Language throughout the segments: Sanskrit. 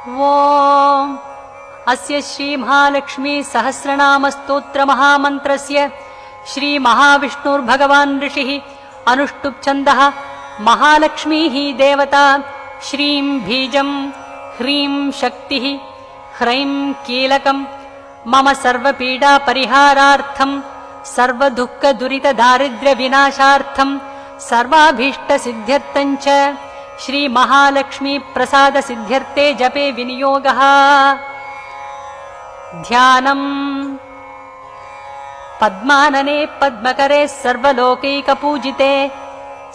ओम अस्य श्री महालक्ष्मी सहस्रनाम स्तोत्र महामन्त्रस्य श्री महाविष्णुर्भगवान् ऋषिः अनुष्टुप् छन्दः महालक्ष्मीः देवता श्रीं बीजं ह्रीं शक्तिः ह्रैं कीलकं मम सर्वपीडा परिहारार्थं सर्वदुःखदुरितदारिद्र्यविनाशार्थं सर्वाभीष्टसिद्ध्यर्थं च श्री महालक्ष्मी प्रसाद सिद्ध्यर्थे जपे विनियोगः। ध्यानम् पद्मानने पद्मकरे सर्वलोकैकपूजिते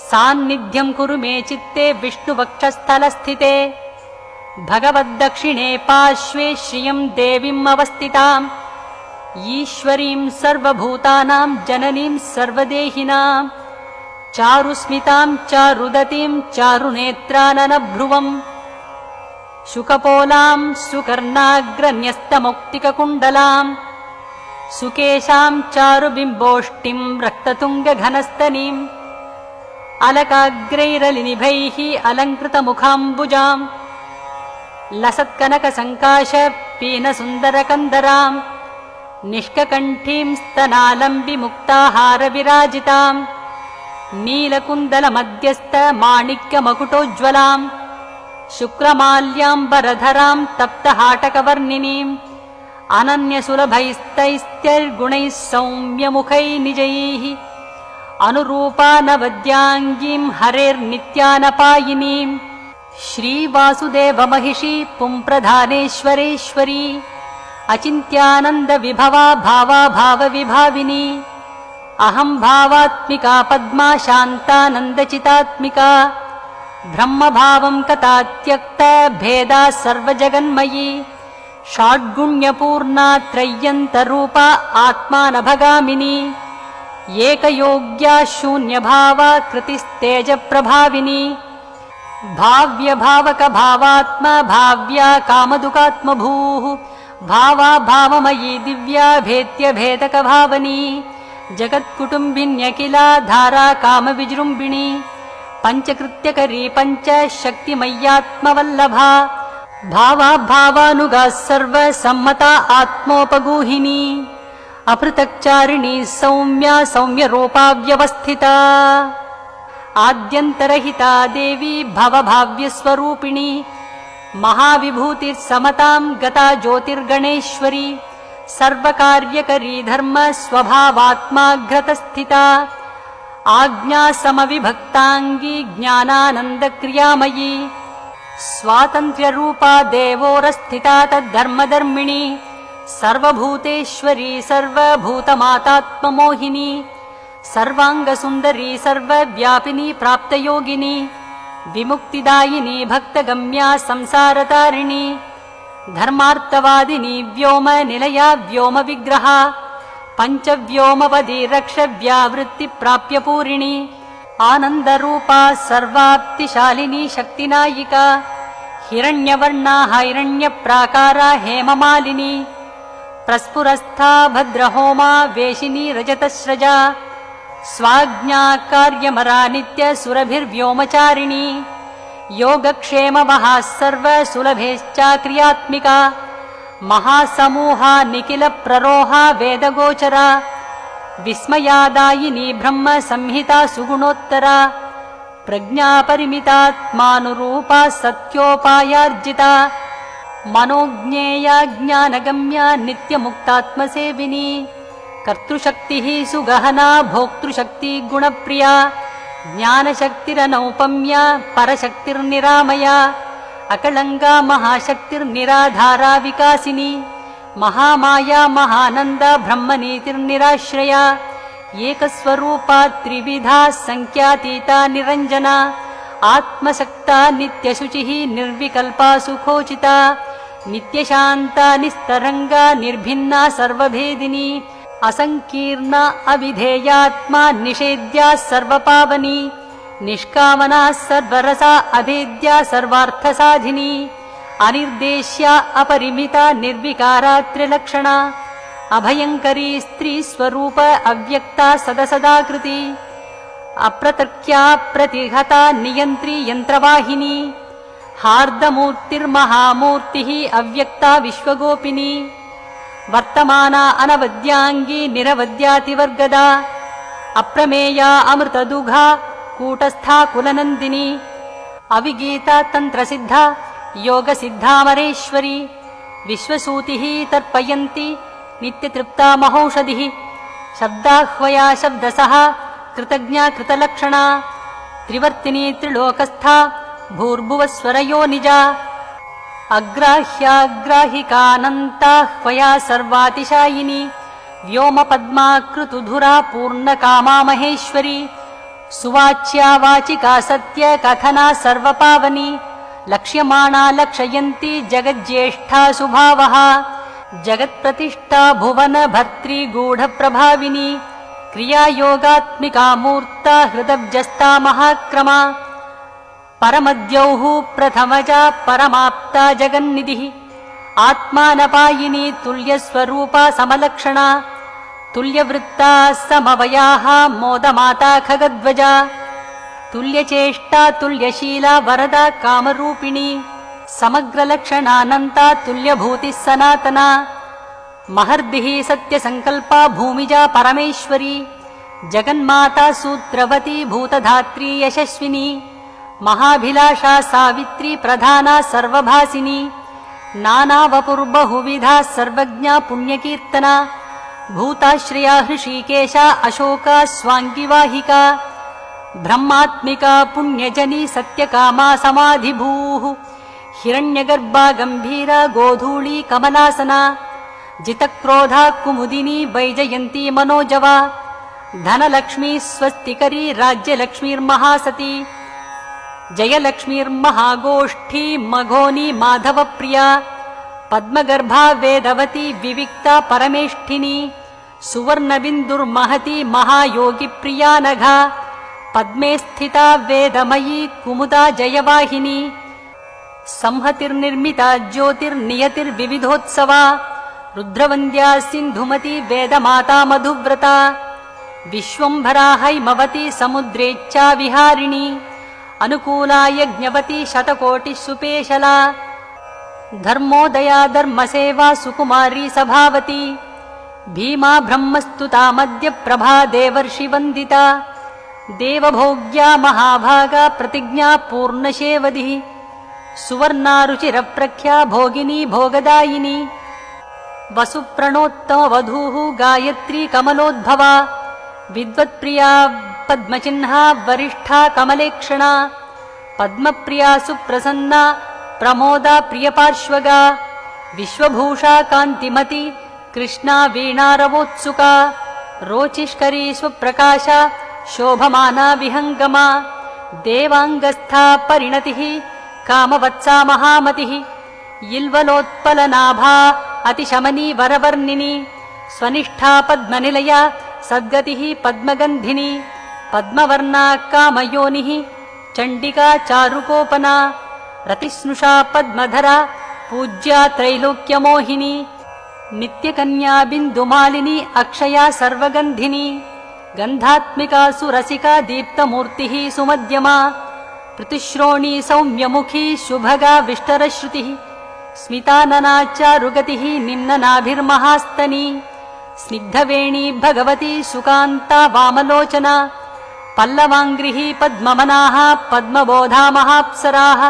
सान्निध्यं कुरु मे चित्ते विष्णुवक्षस्थलस्थिते भगवद्दक्षिणे पार्श्वे श्रियं देवीम् अवस्थिताम् ईश्वरीं सर्वभूतानां जननीं सर्वदेहिनां चारुस्मितां चारुदतीं चारुनेत्राननभ्रुवं शुकपोलां सुकर्णाग्रन्यस्तमौक्तिककुण्डलां सुकेशां चारुबिम्बोष्टिं रक्ततुङ्गघनस्तनीं अलकाग्रैरलिनिभैः अलङ्कृतमुखाम्बुजां लसत्कनकसङ्काश पीनसुन्दरकन्दरां निष्ककण्ठीं स्तनालम्बिमुक्ताहारविराजितां नीलकुन्दलमध्यस्थ माणिक्यमकुटोज्ज्वलां शुक्रमाल्याम्बरधरां तप्तहाटकवर्णिनीं अनन्यसुलभैस्तैस्त्यैर्गुणैः सौम्यमुखैः निजैः अनुरूपानवद्याङ्गीं हरेर्नित्यानपायिनीं श्रीवासुदेवमहिषी पुंप्रधानेश्वरेश्वरी अचिन्त्यानन्दविभवा भावा भावविभाविनी अहं भावात्मिका पद्मा शान्तानन्दचितात्मिका ब्रह्मभावं कथात्यक्त भेदा सर्वजगन्मयी षाड्गुण्यपूर्णा त्रय्यन्तरूपा आत्मानभगामिनी एकयोग्या शून्यभावा कृतिस्तेजप्रभाविनी भाव्यभावकभावात्मा भाव्या कामदुकात्मभूः भावा भावमयी दिव्या भेद्यभेदकभावनी जगत्कुटुम्बिन्यखिला धारा कामविजृम्भिणी पञ्चकृत्यकरी पञ्चशक्तिमय्यात्मवल्लभा भावा भावानुगा सर्वसम्मता आत्मोपगूहिनी अपृथक्चारिणी सौम्या सौम्यरूपा व्यवस्थिता आद्यन्तरहिता देवी भवभाव्यस्वरूपिणी महाविभूतिर्समतां गता ज्योतिर्गणेश्वरी सर्वकार्यकरी धर्म स्वभावात्माग्रतस्थिता आज्ञा समविभक्ताङ्गी ज्ञानानन्दक्रियामयी स्वातन्त्र्यरूपा देवोरस्थिता तद्धर्मधर्मिणी सर्वभूतेश्वरी सर्वभूतमातात्ममोहिनी सर्वाङ्गसुन्दरी सर्वव्यापिनी प्राप्तयोगिनी विमुक्तिदायिनी भक्तगम्या संसारतारिणी धर्मार्थवादिनी व्योम निलया व्योम विग्रहा पञ्चव्योमपदी रक्षव्यावृत्ति प्राप्य पूरिणी आनन्दरूपा सर्वाप्तिशालिनी शक्तिनायिका हिरण्यवर्णा हिरण्यप्राकारा हेममालिनी प्रस्फुरस्था भद्रहोमा वेशिनी रजतस्रजा स्वाज्ञा कार्यमरा नित्य सुरभिर्व्योमचारिणी योगक्षेममहा सर्वसुलभेश्चाक्रियात्मिका महासमूहा निखिलप्ररोहा वेदगोचरा विस्मयादायिनी ब्रह्म संहिता सुगुणोत्तरा प्रज्ञापरिमितात्मानुरूपा सत्योपायार्जिता मनोज्ञेया ज्ञानगम्या नित्यमुक्तात्मसेविनी कर्तृशक्तिः सुगहना भोक्तृशक्ति गुणप्रिया ज्ञानशक्तिरनौपम्या परशक्तिर्निरामया अकलङ्गा महाशक्तिर्निराधारा विकासिनी महामाया महानन्दा ब्रह्मनीतिर्निराश्रया एकस्वरूपा त्रिविधा संख्यातीता निरञ्जना आत्मशक्ता नित्यशुचिः निर्विकल्पा सुखोचिता नित्यशान्ता निस्तरङ्गा निर्भिन्ना सर्वभेदिनी असंकीर्णा अविधेयात्मा निषेध्या सर्वपावनी निष्कामना सर्वरसा अभेद्या सर्वार्थसाधिनी अनिर्देश्या अपरिमिता निर्विकारा त्रिलक्षणा अभयंकरी स्त्री स्वरूप अव्यक्ता सदसदाकृति अप्रतर्क्या प्रतिहता नियंत्री यंत्रवाहिनी हार्दमूर्तिर्महामूर्तिः अव्यक्ता विश्वगोपिनी वर्तमाना अनवद्यांगी निरवद्यातिवर्गदा अप्रमेया अमृतदुघा कूटस्था कुलनन्दिनी अविगीता तन्त्रसिद्धा योगसिद्धामरेश्वरी विश्वसूतिः तर्पयन्ती नित्यतृप्ता महौषधिः शब्दाह्वया शब्दसः कृतज्ञा कृतलक्षणा त्रिवर्तिनी त्रिलोकस्था भूर्भुवस्वरयो निजा अग्राह्याग्राहिकानन्ताह्वया सर्वातिशायिनी व्योमपद्माकृतुधुरा पूर्णकामा महेश्वरी सुवाच्या वाचिका सत्य कथना सर्वपावनी लक्ष्यमाणा लक्षयन्ती जगज्येष्ठा सुभावः जगत्प्रतिष्ठा भुवन भर्त्री गूढप्रभाविनी क्रियायोगात्मिका मूर्ता हृदब्जस्ता महाक्रमा परमद्यौः प्रथमजा परमाप्ता जगन्निधिः आत्मानपायिनी तुल्यस्वरूपा समलक्षणा तुल्यवृत्ता समवयाः मोदमाता खगध्वजा तुल्यचेष्टा तुल्यशीला वरदा कामरूपिणी समग्रलक्षणानन्ता तुल्यभूतिः सनातना महर्दिः सत्यसङ्कल्पा भूमिजा परमेश्वरी जगन्माता सूत्रवती भूतधात्री यशस्विनी महाभिलाषा सावित्री प्रधाना सर्वभासिनी नानावपुर्बहुविधा सर्वज्ञा पुण्यकीर्तना भूताश्रया हृषीकेशा अशोका स्वाङ्गिवाहिका ब्रह्मात्मिका पुण्यजनी सत्यकामा समाधिभूः हिरण्यगर्भा गम्भीरा गोधूली कमलासना जितक्रोधा कुमुदिनी वैजयन्ती मनोजवा धनलक्ष्मी स्वस्तिकरी राज्यलक्ष्मीर्महासती जयलक्ष्मीर्महागोष्ठी मघोनी माधवप्रिया पद्मगर्भा वेदवती विविक्ता परमेष्ठिनी सुवर्णबिन्दुर्महती महायोगिप्रिया नघा पद्मे स्थिता वेदमयी कुमुदा जयवाहिनी संहतिर्निर्मिता ज्योतिर्नियतिर्विविधोत्सवा रुद्रवन्द्या सिन्धुमती वेदमाता मधुव्रता विश्वम्भरा हैमवती समुद्रेच्छा विहारिणी अनुकूला यज्ञवती शतकोटिः सुपेशला धर्मोदया धर्मसेवा सुकुमारी सभावती भीमा ब्रह्मस्तुता मध्यप्रभा देवर्षिवन्दिता देवभोग्या महाभागा प्रतिज्ञा पूर्णशेवधिः सुवर्णारुचिरप्रख्या भोगिनी भोगदायिनी वसुप्रणोत्तमवधूः गायत्री कमलोद्भवा विद्वत्प्रिया पद्मचिह्ना वरिष्ठा कमलेक्षणा पद्मप्रिया सुप्रसन्ना प्रमोदा प्रियपार्श्वगा विश्वभूषा कान्तिमती कृष्णा वीणारवोत्सुका रोचिष्करी स्वप्रकाशा शोभमाना विहङ्गमा देवाङ्गस्था परिणतिः कामवत्सा महामतिः इल्वलोत्पलनाभा अतिशमनी वरवर्णिनी स्वनिष्ठा पद्मनिलया सद्गतिः पद्मगन्धिनी पद्मवर्णा कामयोनिः चण्डिका चारुकोपना रतिस्नुषा पद्मधरा पूज्या त्रैलोक्यमोहिनी नित्यकन्या बिन्दुमालिनी अक्षया सर्वगन्धिनी गन्धात्मिका सुरसिका दीप्तमूर्तिः सुमध्यमा पृथुश्रोणी सौम्यमुखी शुभगा विष्टरश्रुतिः स्मितानना चारुगतिः निम्ननाभिर्महास्तनी स्निग्धवेणी भगवती सुकान्ता वामलोचना पल्लवाङ्घ्रिः पद्ममनाः पद्मबोधा महाप्सराः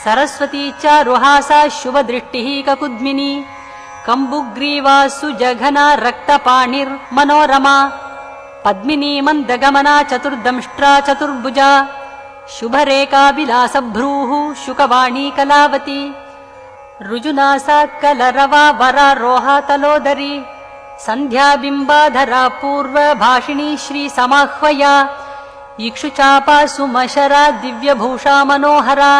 सरस्वती चारुहासा शुभदृष्टिः ककुद्मिनी कम्बुग्रीवा सुजघना रक्तपाणिर्मनोरमा पद्मिनी मन्दगमना चतुर्दंष्ट्रा चतुर्भुजा शुभरेखा विलासभ्रूः शुकवाणी कलावती ऋजुनासा कलरवा वरारोहा तलोदरी सन्ध्याबिम्बाधरा पूर्वभाषिणी श्रीसमाह्वया इक्षुचापा सुमशरा दिव्यभूषा मनोहरा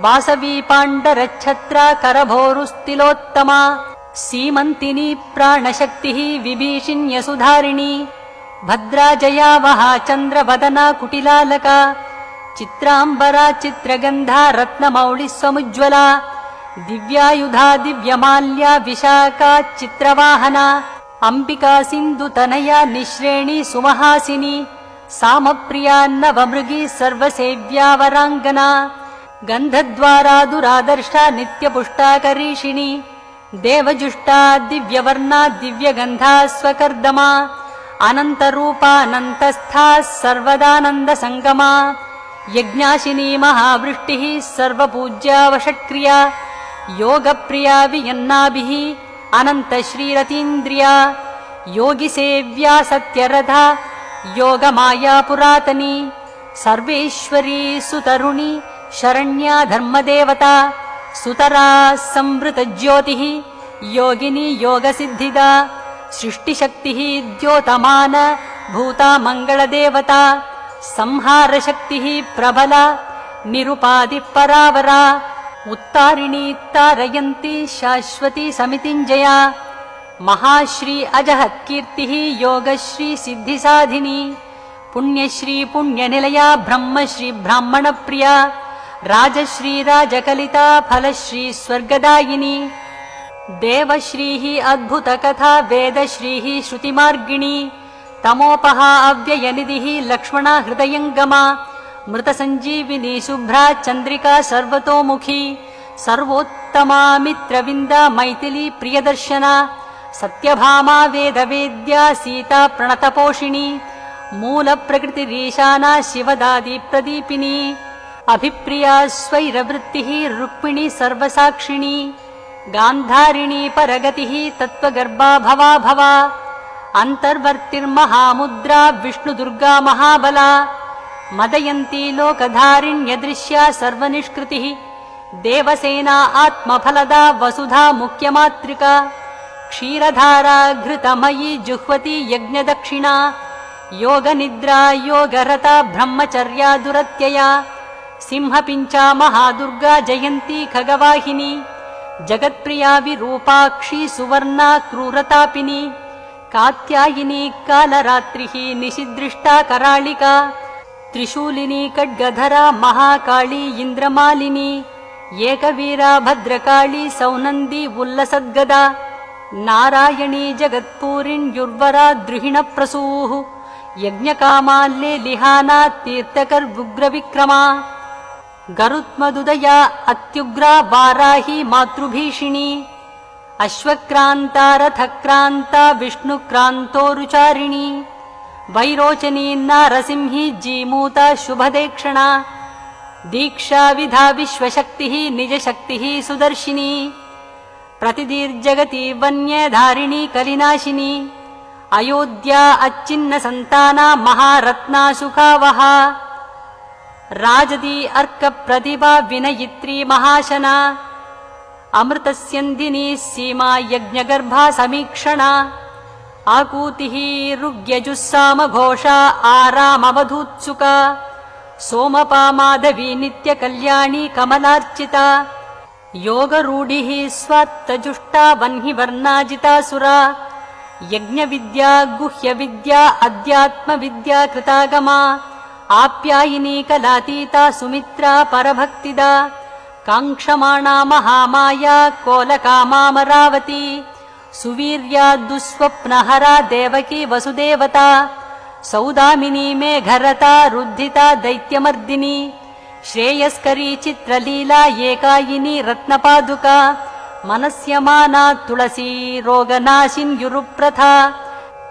वासवी पाण्डरच्छत्रा करभोरुस्तिलोत्तमा सीमन्तिनी प्राणशक्तिः विभीषिण्यसुधारिणी भद्रा जया वहा चन्द्रवदना कुटिलालका चित्राम्बरा चित्रगन्धा रत्नमौलिस्वमुज्ज्वला दिव्यायुधा दिव्यमाल्या विशाखा चित्रवाहना अंबिका सिन्धुतनया निःश्रेणी सुमहासिनी सामप्रिया नवमृगी सर्वसेव्या वराङ्गना गन्धद्वारा दुरादर्शा नित्यपुष्टा करीषिणी देवजुष्टा दिव्यवर्णा दिव्यगन्धा स्वकर्दमा अनन्तरूपानन्तस्था सर्वदानन्दसङ्गमा यज्ञाशिनी महावृष्टिः सर्वपूज्या वषट्क्रिया योगप्रिया वियन्नाभिः अनन्तश्रीरतीन्द्रिया योगिसेव्या सत्यरथा योगमाया पुरातनी सर्वेश्वरी सुतरुणी शरण्या धर्मदेवता सुतरा संवृतज्योतिः योगिनी योगसिद्धिदा सृष्टिशक्तिः द्योतमान भूता मङ्गलदेवता संहारशक्तिः प्रबला निरुपाधिपरावरा उत्तारिणी तारयन्ती शाश्वती समितिञ्जया महाश्री अजहत्कीर्तिः योगश्री सिद्धिसाधिनी पुण्यश्री पुण्यनिलया ब्रह्मश्री ब्राह्मणप्रिया राजश्री राजकलिता फलश्री स्वर्गदायिनी देवश्रीः अद्भुतकथा वेदश्रीः श्रुतिमार्गिणी तमोपहा अव्ययनिधिः लक्ष्मणा हृदयङ्गमा मृतसञ्जीविनी शुभ्रा चन्द्रिका सर्वतोमुखी सर्वोत्तमा मित्रविन्दा मैथिली प्रियदर्शना सत्यभामा वेदवेद्या सीता प्रणतपोषिणी मूलप्रकृतिरीशाना शिवदादि प्रदीपिनी अभिप्रिया स्वैरवृत्तिः रुक्मिणी सर्वसाक्षिणी गान्धारिणी परगतिः तत्त्वगर्भा भवा भवा अन्तर्वर्तिर्महामुद्रा विष्णुदुर्गा महाबला मदयन्ती लोकधारिण्यदृश्या सर्वनिष्कृतिः देवसेना आत्मफलदा वसुधा मुख्यमातृका क्षीरधारा घृतमयी जुह्वती यज्ञदक्षिणा योगनिद्रा योगरता ब्रह्मचर्या दुरत्यया सिंहपिञ्चा महादुर्गा जयन्ती खगवाहिनी जगत्प्रिया विरूपाक्षी सुवर्णा क्रूरतापिनी कात्यायिनी कालरात्रिः निशिदृष्टा कराळिका त्रिशूलिनी खड्गधरा महाकाली इन्द्रमालिनी एकवीरा भद्रकाली सौनन्दी उल्लसद्गदा नारायणी जगत्पूरिण्युर्वरा द्रुहिणप्रसूः यज्ञकामाल्ये लिहाना तीर्थकर्वुग्रविक्रमा गरुत्मदुदया अत्युग्रा वाराही मातृभीषिणी अश्वक्रान्ता रथक्रान्ता विष्णुक्रान्तोरुचारिणी वैरोचनी नारसिंही जीमूता शुभदेक्षणा दीक्षा विधा विश्वशक्तिः निजशक्तिः सुदर्शिनी प्रतिदीर्जगति वन्यधारिणी कलिनाशिनी अयोध्या अच्छिन्न संताना महारत्ना सुखावहा राजदी अर्क प्रतिभा विनयित्री महाशना अमृतस्यन्दिनी सीमा यज्ञगर्भा समीक्षणा आकूतिः ऋग्यजुस्साम घोषा आरामवधूत्सुका सोमपा माधवी नित्यकल्याणी कमलार्चिता योगरूढिः स्वात्तजुष्टा वह्निवर्णाजितासुरा यज्ञविद्या गुह्यविद्या अध्यात्मविद्या कृतागमा आप्यायिनी कलातीता सुमित्रा परभक्तिदा काङ्क्षमाणा महामाया कोलकामामरावती सुवीर्या दुःस्वप्नहरा देवकी वसुदेवता सौदामिनी मेघरता रुद्धिता दैत्यमर्दिनी श्रेयस्करी चित्रलीला एकायिनी रत्नपादुका मनस्यमाना तुलसी रोगनाशिन्युरुप्रथा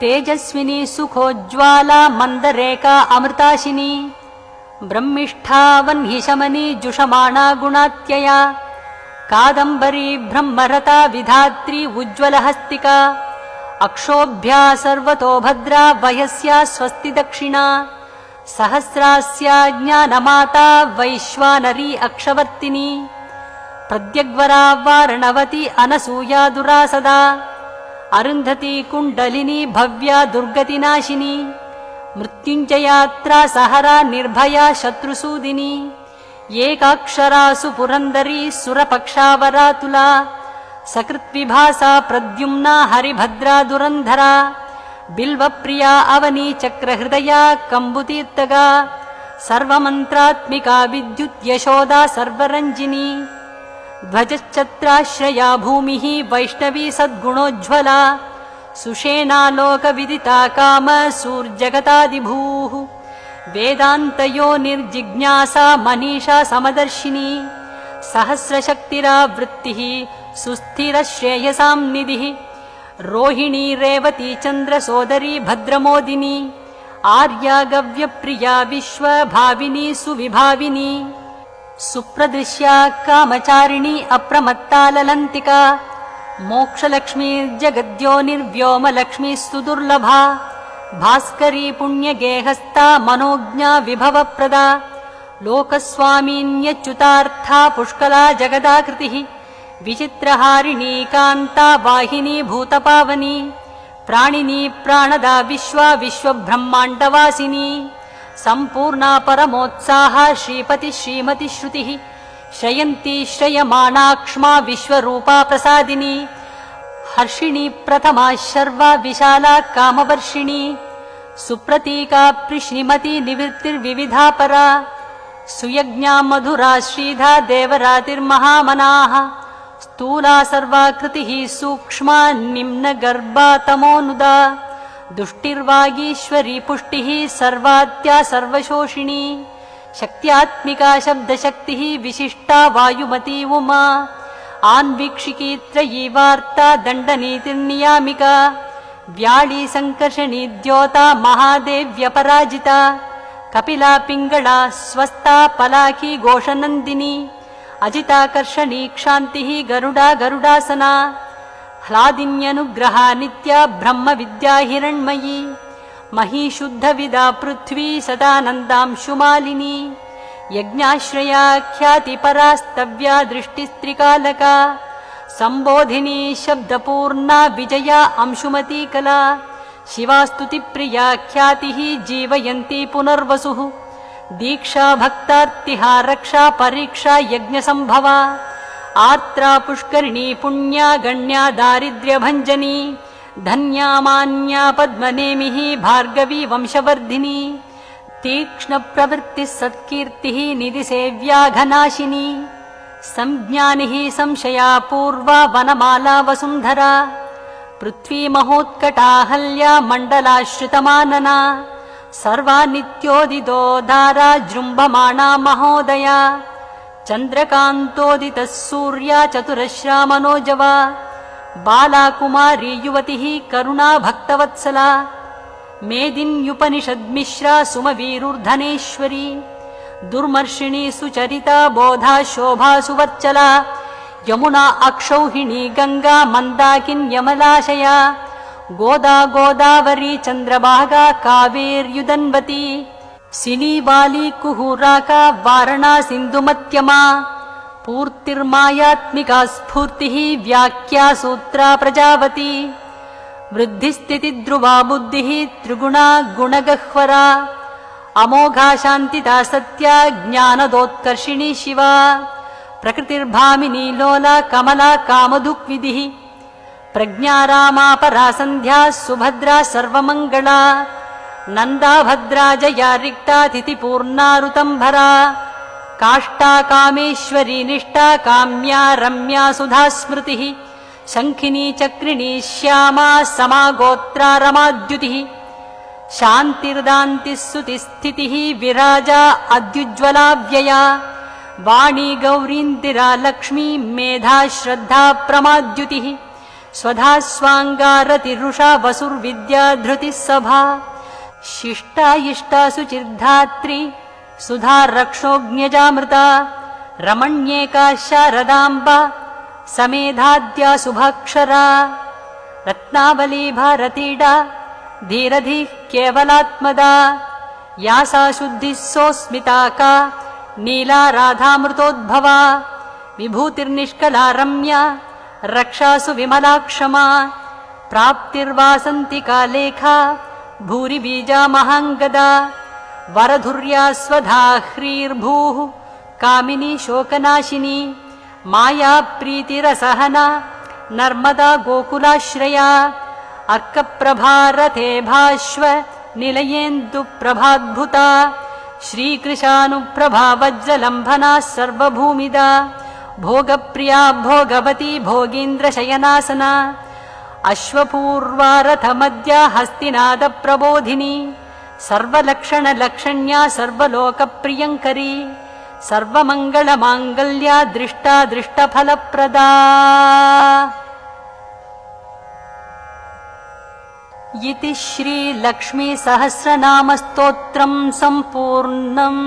तेजस्विनी सुखोज्ज्वाला मन्दरेका अमृताशिनी ब्रह्मिष्ठा वह्निशमनी जुषमाणा गुणात्यया कादम्बरी ब्रह्मरता विधात्री उज्ज्वलहस्तिका अक्षोभ्या सर्वतो भद्रा वयस्या स्वस्ति दक्षिणा सहस्रास्या ज्ञानमाता वैश्वानरी अक्षवर्तिनी प्रद्यग्वरा वारणवती अनसूया दुरासदा अरुन्धती कुण्डलिनी भव्या दुर्गतिनाशिनी मृत्युञ्जयात्रा सहरा निर्भया शत्रुसूदिनी एकाक्षरा सुपुरन्दरी सुरपक्षावरातुला सकृत्विभासा प्रद्युम्ना हरिभद्रा दुरन्धरा बिल्वप्रिया अवनी चक्रहृदया कम्बुतीर्थगा सर्वमन्त्रात्मिका विद्युत् यशोदा सर्वरञ्जिनी ध्वजश्चत्राश्रया भूमिः वैष्णवी सद्गुणोज्ज्वला सुषेणा लोकविदिता काम सूर्जगतादिभूः वेदान्तयोनिर्जिज्ञासा मनीषा समदर्शिनी सहस्रशक्तिरावृत्तिः सुस्थिरश्रेयसां निधिः रोहिणी रेवती चन्द्रसोदरी भद्रमोदिनी आर्या गव्यप्रिया विश्वभाविनी सुविभाविनी सुप्रदृश्या कामचारिणी अप्रमत्ता ललन्तिका मोक्षलक्ष्मीर्जगद्योनिर्व्योमलक्ष्मी सुदुर्लभा भास्करी पुण्यगेहस्ता मनोज्ञा विभवप्रदा लोकस्वामिन्यच्युतार्था पुष्कला जगदाकृतिः विचित्रहारिणी कान्ता वाहिनी भूतपावनी प्राणिनी प्राणदा विश्वा विश्वब्रह्माण्डवासिनी सम्पूर्णा परमोत्साहा श्रीपति श्रीमति श्रुतिः श्रयन्ती श्रयमाणाक्ष्मा विश्वरूपा प्रसादिनी हर्षिणी प्रथमा शर्वा विशाला कामवर्षिणी सुप्रतीका श्रीमती निवृत्तिर्विविधा परा सुयज्ञा मधुरा श्रीधा देवरातिर्महामनाः स्थूला सर्वाकृतिः सूक्ष्मा निम्नगर्भा तमोनुदा दुष्टिर्वागीश्वरी पुष्टिः सर्वाद्या सर्वशोषिणी शक्त्यात्मिका शब्दशक्तिः विशिष्टा वायुमती उमा आन्वीक्षिकी त्रयी वार्ता दण्डनीतिर्नियामिका व्याळी संकर्षणी द्योता महादेव्यपराजिता कपिला पिङ्गळा स्वस्ता पलाकी घोषनन्दिनी अजिताकर्षणी क्षान्तिः गरुडा गरुडासना ह्लादिन्यनुग्रहा नित्या ब्रह्मविद्या हिरण्मयी मही शुद्धविदा पृथ्वी सदानन्दांशुमालिनी यज्ञाश्रया ख्यातिपरास्तव्या दृष्टिस्त्रिकालका सम्बोधिनी शब्दपूर्णा विजया अंशुमती कला शिवास्तुतिप्रिया ख्यातिः जीवयन्ती पुनर्वसुः दीक्षा भक्तार्तिहा रक्षा परीक्षा यज्ञसम्भवा आर्त्रा पुष्करिणी पुण्या गण्या दारिद्र्यभञ्जनी धन्या मान्या पद्मनेमिः भार्गवी वंशवर्धिनी तीक्ष्णप्रवृत्तिः सत्कीर्तिः निधिसेव्या घनाशिनी संज्ञानिः संशया पूर्वा वनमाला वसुन्धरा पृथ्वी महोत्कटाहल्या मण्डलाश्रितमानना सर्वा नित्योदितो धारा जृम्भमाणा महोदया चन्द्रकान्तोदितः सूर्या चतुरश्रा मनोजवा बाला कुमारी युवतिः करुणा भक्तवत्सला मेदिन्युपनिषद्मिश्रा सुमवीरुर्धनेश्वरी दुर्मर्षिणी सुचरिता बोधा शोभा सुवच्चला यमुना अक्षौहिणी गंगा मन्दाकिन्यमलाशया गोदा गोदावरी चन्द्रभागा कावेर्युदन्वती सिलीबाली कुहूराका वारणा सिन्धुमत्यमा पूर्तिर्मायात्मिका स्फूर्तिः व्याख्या सूत्रा प्रजावती वृद्धिस्थितिध्रुवा बुद्धिः त्रिगुणा गुणगह्वरा अमोघा शान्तिता सत्या ज्ञानदोत्कर्षिणी शिवा प्रकृतिर्भामिनी लोला कमला कामधुक्विधिः प्रज्ञा रामा परा सन्ध्या सुभद्रा सर्वमङ्गला नन्दा भद्रा जया रिक्ता तिथिपूर्णारुतम्भरा काष्टा कामेश्वरी निष्ठा काम्या रम्या सुधा स्मृतिः शङ्खिनी चक्रिणी श्यामा समागोत्रा रमाद्युतिः शान्तिर्दान्तिः स्तुतिस्थितिः विराजा अद्युज्ज्वलाव्यया वाणी गौरीन्दिरा लक्ष्मी मेधा श्रद्धा प्रमाद्युतिः स्वधा स्वाङ्गारतिरुषा वसुर्विद्या धृतिः सभा शिष्टा इष्टा सुचिर्धात्री सुधा रक्षोज्ञजामृता रमण्येका शारदाम्बा समेधाद्या शुभाक्षरा रत्नावली भारतीडा धीरधिः केवलात्मदा या सा शुद्धिः सोऽस्मिता का नीला राधामृतोद्भवा विभूतिर्निष्कला रम्या रक्षासु विमला क्षमा प्राप्तिर्वासन्तिका लेखा भूरि बीजा महाङ्गदा वरधुर्या स्वधा ह्रीर्भूः कामिनी शोकनाशिनी माया प्रीतिरसहना नर्मदा गोकुलाश्रया अर्कप्रभारथे भाश्व निलयेन्दुप्रभाद्भुता श्रीकृशानुप्रभा वज्रलम्भना सर्वभूमिदा भोगप्रिया भोगवती भोगीन्द्रशयनासना अश्वपूर्वा रथमद्या हस्तिनादप्रबोधिनी सर्वलक्षणलक्षण्या सर्वलोकप्रियङ्करी सर्वमङ्गलमाङ्गल्या दृष्टा दृष्टफलप्रदा। इति श्रीलक्ष्मीसहस्रनामस्तोत्रम् सम्पूर्णम्।